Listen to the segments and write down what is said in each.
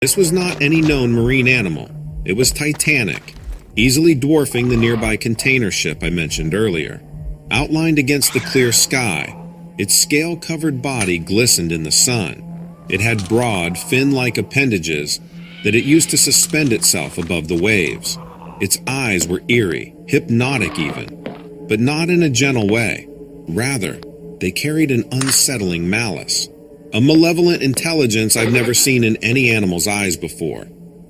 This was not any known marine animal. It was titanic, easily dwarfing the nearby container ship I mentioned earlier. Outlined against the clear sky, its scale-covered body glistened in the sun. It had broad, fin-like appendages that it used to suspend itself above the waves. Its eyes were eerie, hypnotic even, but not in a gentle way. Rather, they carried an unsettling malice, a malevolent intelligence I've never seen in any animal's eyes before.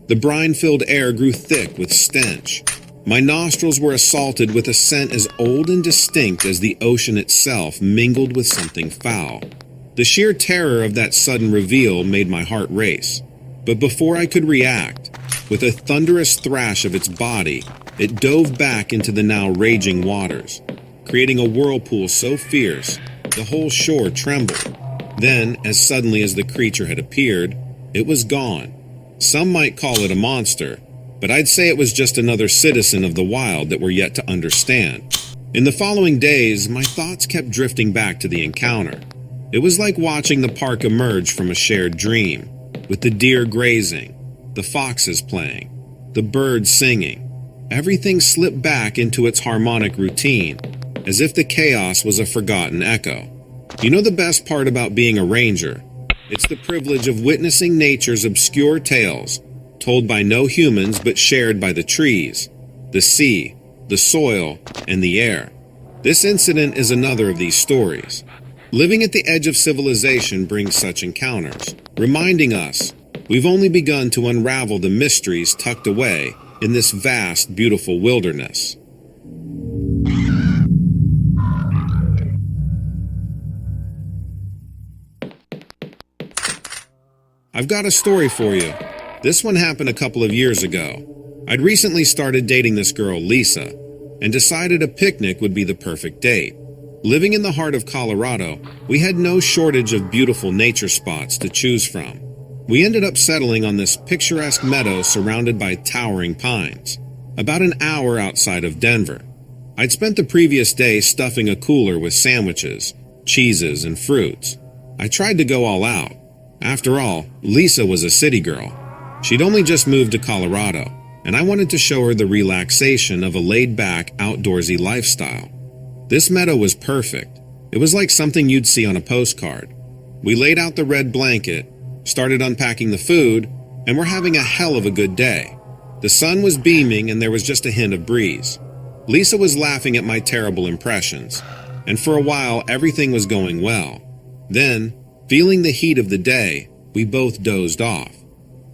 The brine-filled air grew thick with stench. My nostrils were assaulted with a scent as old and distinct as the ocean itself mingled with something foul. The sheer terror of that sudden reveal made my heart race. But before I could react, with a thunderous thrash of its body, it dove back into the now raging waters, creating a whirlpool so fierce the whole shore trembled. Then, as suddenly as the creature had appeared, it was gone. Some might call it a monster, but I'd say it was just another citizen of the wild that we're yet to understand. In the following days, my thoughts kept drifting back to the encounter. It was like watching the park emerge from a shared dream, with the deer grazing, the foxes playing, the birds singing. Everything slipped back into its harmonic routine, as if the chaos was a forgotten echo. You know the best part about being a ranger? It's the privilege of witnessing nature's obscure tales, told by no humans but shared by the trees, the sea, the soil, and the air. This incident is another of these stories. Living at the edge of civilization brings such encounters, reminding us we've only begun to unravel the mysteries tucked away in this vast, beautiful wilderness. I've got a story for you. This one happened a couple of years ago. I'd recently started dating this girl, Lisa, and decided a picnic would be the perfect date. Living in the heart of Colorado, we had no shortage of beautiful nature spots to choose from. We ended up settling on this picturesque meadow surrounded by towering pines, about an hour outside of Denver. I'd spent the previous day stuffing a cooler with sandwiches, cheeses, and fruits. I tried to go all out. After all, Lisa was a city girl. She'd only just moved to Colorado, and I wanted to show her the relaxation of a laid-back, outdoorsy lifestyle. This meadow was perfect. It was like something you'd see on a postcard. We laid out the red blanket, started unpacking the food, and we're having a hell of a good day. The sun was beaming and there was just a hint of breeze. Lisa was laughing at my terrible impressions, and for a while everything was going well. Then, feeling the heat of the day, we both dozed off.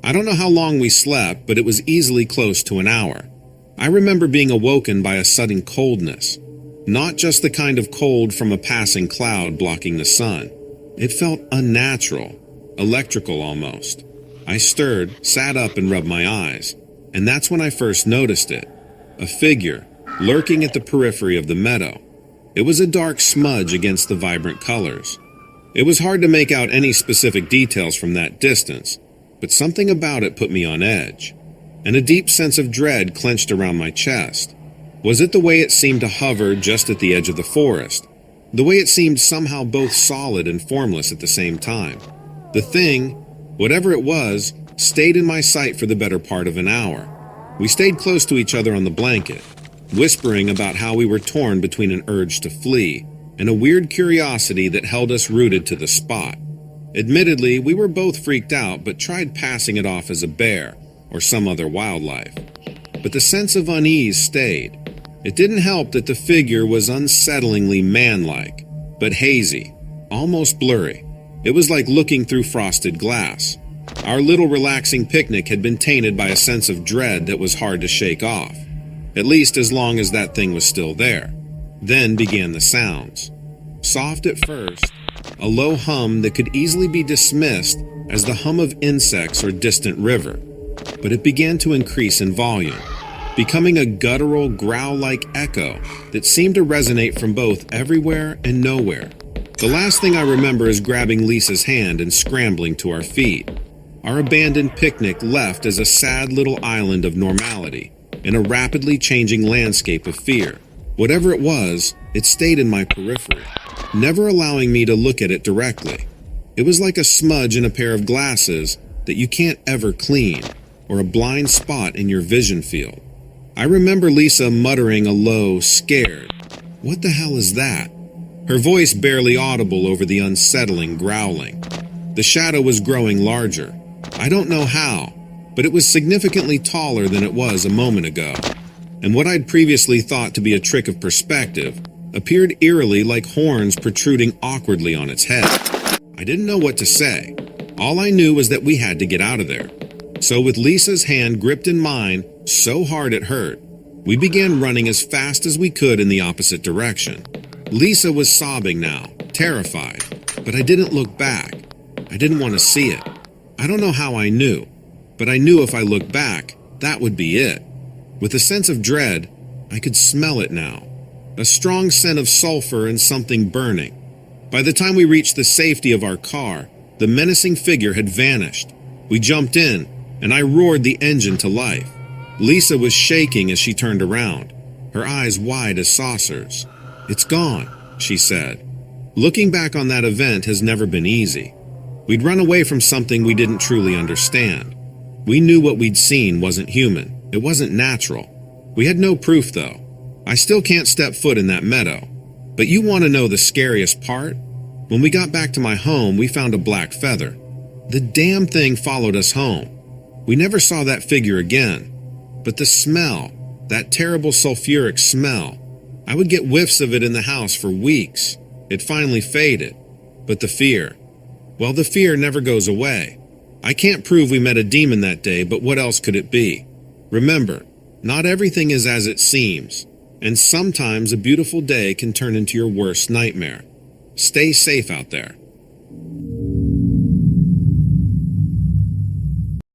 I don't know how long we slept, but it was easily close to an hour. I remember being awoken by a sudden coldness. Not just the kind of cold from a passing cloud blocking the sun. It felt unnatural, electrical almost. I stirred, sat up, and rubbed my eyes, and that's when I first noticed it. A figure, lurking at the periphery of the meadow. It was a dark smudge against the vibrant colors. It was hard to make out any specific details from that distance, but something about it put me on edge, and a deep sense of dread clenched around my chest. Was it the way it seemed to hover just at the edge of the forest? The way it seemed somehow both solid and formless at the same time? The thing, whatever it was, stayed in my sight for the better part of an hour. We stayed close to each other on the blanket, whispering about how we were torn between an urge to flee and a weird curiosity that held us rooted to the spot. Admittedly, we were both freaked out but tried passing it off as a bear or some other wildlife. But the sense of unease stayed. It didn't help that the figure was unsettlingly man-like, but hazy, almost blurry. It was like looking through frosted glass. Our little relaxing picnic had been tainted by a sense of dread that was hard to shake off, at least as long as that thing was still there. Then began the sounds. Soft at first, a low hum that could easily be dismissed as the hum of insects or distant river, but it began to increase in volume, becoming a guttural, growl-like echo that seemed to resonate from both everywhere and nowhere. The last thing I remember is grabbing Lisa's hand and scrambling to our feet. Our abandoned picnic left as a sad little island of normality in a rapidly changing landscape of fear. Whatever it was, it stayed in my periphery, never allowing me to look at it directly. It was like a smudge in a pair of glasses that you can't ever clean, or a blind spot in your vision field. I remember Lisa muttering a low, scared, "What the hell is that?" Her voice barely audible over the unsettling growling. The shadow was growing larger. I don't know how, but it was significantly taller than it was a moment ago. And what I'd previously thought to be a trick of perspective appeared eerily like horns protruding awkwardly on its head. I didn't know what to say. All I knew was that we had to get out of there. So with Lisa's hand gripped in mine so hard it hurt, we began running as fast as we could in the opposite direction. Lisa was sobbing now, terrified, but I didn't look back. I didn't want to see it. I don't know how I knew, but I knew if I looked back, that would be it. With a sense of dread, I could smell it now. A strong scent of sulfur and something burning. By the time we reached the safety of our car, the menacing figure had vanished. We jumped in, and I roared the engine to life. Lisa was shaking as she turned around, her eyes wide as saucers. "It's gone," she said. Looking back on that event has never been easy. We'd run away from something we didn't truly understand. We knew what we'd seen wasn't human. It wasn't natural. We had no proof, though. I still can't step foot in that meadow. But you want to know the scariest part? When we got back to my home, we found a black feather. The damn thing followed us home. We never saw that figure again. But the smell, that terrible sulfuric smell, I would get whiffs of it in the house for weeks. It finally faded. But the fear, well, the fear never goes away. I can't prove we met a demon that day, but what else could it be? Remember, not everything is as it seems, and sometimes a beautiful day can turn into your worst nightmare. Stay safe out there.